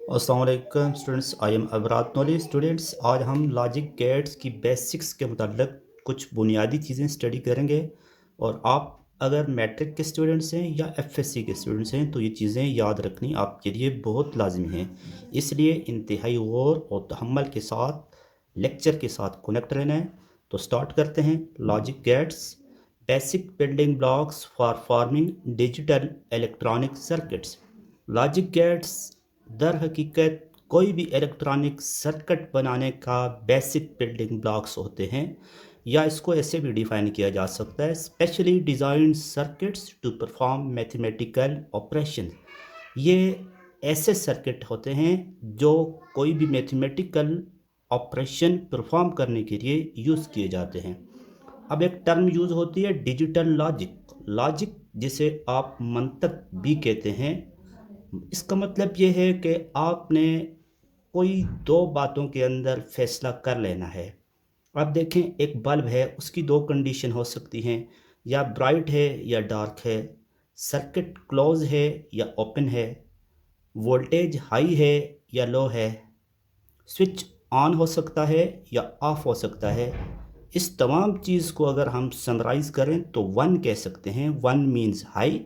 अस्सलाम वालेकुम students, I am Abrat knowledge. Students, आज हम लॉजिक गेट्स की बेसिक्स के मुताल्लिक कुछ बुनियादी चीज़ें स्टडी करेंगे। और आप अगर मैट्रिक के स्टूडेंट्स हैं या एफएससी के स्टूडेंट्स हैं तो ये चीज़ें याद रखनी आपके लिए बहुत लाजमी है। इसलिए इंतहाई गौर और तहम्मुल के साथ लेक्चर के साथ कनेक्ट रहना है। तो स्टार्ट करते हैं। Logic gates, basic building blocks for forming digital electronic circuits. Logic gates दर हकीकत कोई भी इलेक्ट्रॉनिक सर्किट बनाने का बेसिक बिल्डिंग ब्लॉक्स होते हैं, या इसको ऐसे भी डिफाइन किया जा सकता है, specially designed circuits to perform mathematical operation. ये ऐसे सर्किट होते हैं जो कोई भी मैथमेटिकल ऑपरेशन परफॉर्म करने के लिए यूज़ किए जाते हैं। अब एक टर्म यूज़ होती है डिजिटल लॉजिक। लॉजिक जिसे आप मंतक भी कहते हैं, इसका मतलब ये है कि आपने कोई दो बातों के अंदर फैसला कर लेना है। अब देखें, एक बल्ब है, उसकी दो कंडीशन हो सकती हैं, या ब्राइट है या डार्क है, सर्किट क्लोज है या ओपन है, वोल्टेज हाई है या लो है, स्विच ऑन हो सकता है या ऑफ हो सकता है। इस तमाम चीज़ को अगर हम समराइज़ करें तो वन कह सकते हैं, वन मीन्स हाई।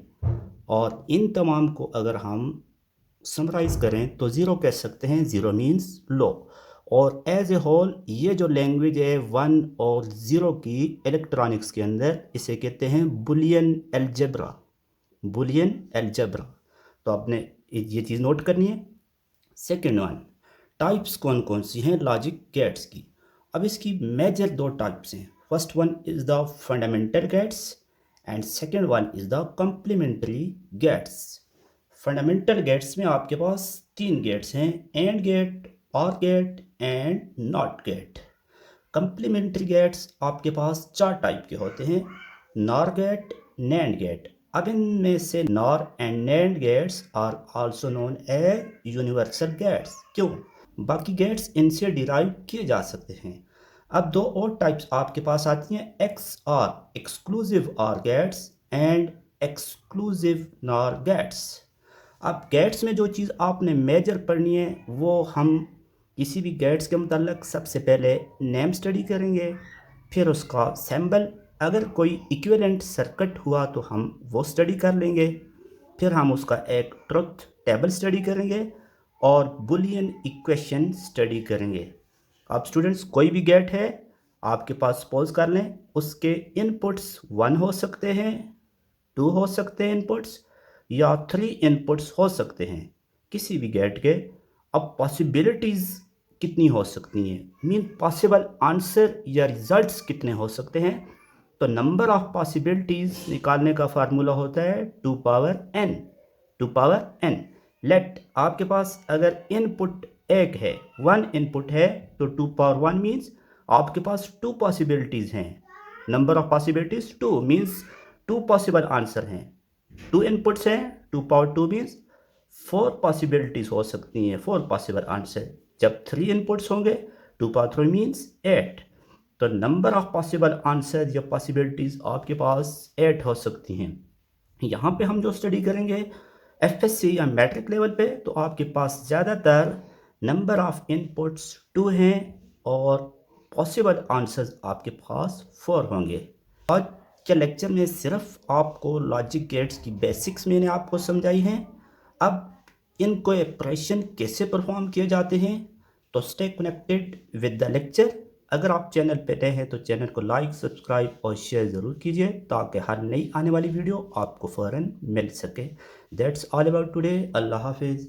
और इन तमाम को अगर हम समराइज़ करें तो ज़ीरो कह सकते हैं, ज़ीरो मीन्स लो। और एज ए होल ये जो लैंग्वेज है वन और ज़ीरो की इलेक्ट्रॉनिक्स के अंदर, इसे कहते हैं बुलियन अलजेब्रा। Boolean algebra. तो आपने ये चीज़ नोट करनी है। सेकेंड वन, टाइप्स कौन कौन सी हैं लॉजिक गेट्स की। अब इसकी मेजर दो टाइप्स हैं। First one is the fundamental gates and second one is the complementary gates. Fundamental gates में आपके पास तीन गेट्स हैं, and gate, or gate and not gate. Complementary gates आपके पास चार टाइप के होते हैं, नॉर गेट, नैंड गेट। अब इनमें से nor and nand gates are also known as universal gates. क्यों? बाकी गेट्स इनसे डिराइव किए जा सकते हैं। अब दो और टाइप्स आपके पास आती हैं, x or exclusive or gates and exclusive nor gates. अब गेट्स में जो चीज़ आपने मेजर पढ़नी है वो हम किसी भी गेट्स के मुताल्लिक सबसे पहले नेम स्टडी करेंगे, फिर उसका सिंबल, अगर कोई इक्विवेलेंट सर्किट हुआ तो हम वो स्टडी कर लेंगे, फिर हम उसका एक ट्रुथ टेबल स्टडी करेंगे और बुलियन इक्वेशन स्टडी करेंगे। अब स्टूडेंट्स, कोई भी गेट है आपके पास, सपोज कर लें उसके इनपुट्स वन हो सकते हैं, टू हो सकते हैं इनपुट्स, या थ्री इनपुट्स हो सकते हैं किसी भी गेट के। अब पॉसिबिलिटीज़ कितनी हो सकती हैं, मीन पॉसिबल आंसर या रिजल्ट्स कितने हो सकते हैं। तो नंबर ऑफ पॉसिबिलिटीज़ निकालने का फार्मूला होता है two power N. Two power N. Let आपके पास अगर इनपुट एक है, वन इनपुट है, तो टू पावर वन मीन्स आपके पास टू पॉसिबिलिटीज़ हैं। Number of possibilities two means two possible answer हैं। टू इनपुट्स हैं, two power two means four possibilities हो सकती हैं, फोर पॉसिबल आंसर। जब थ्री इनपुट्स होंगे, two power three means eight. तो नंबर ऑफ पॉसिबल आंसर या पॉसिबिलिटीज़ आपके पास एट हो सकती हैं। यहाँ पे हम जो स्टडी करेंगे एफएससी या मैट्रिक लेवल पे, तो आपके पास ज़्यादातर नंबर ऑफ इनपुट्स टू हैं और पॉसिबल आंसर्स आपके पास फोर होंगे। आज के लेक्चर में सिर्फ आपको लॉजिक गेट्स की बेसिक्स मैंने आपको समझाई हैं। अब इनको ऑपरेशन कैसे परफॉर्म किए जाते हैं, तो stay connected with the lecture. अगर आप चैनल पे नए हैं तो चैनल को लाइक, सब्सक्राइब और शेयर ज़रूर कीजिए ताकि हर नई आने वाली वीडियो आपको फ़ौरन मिल सके। That's all about today. अल्लाह हाफिज़।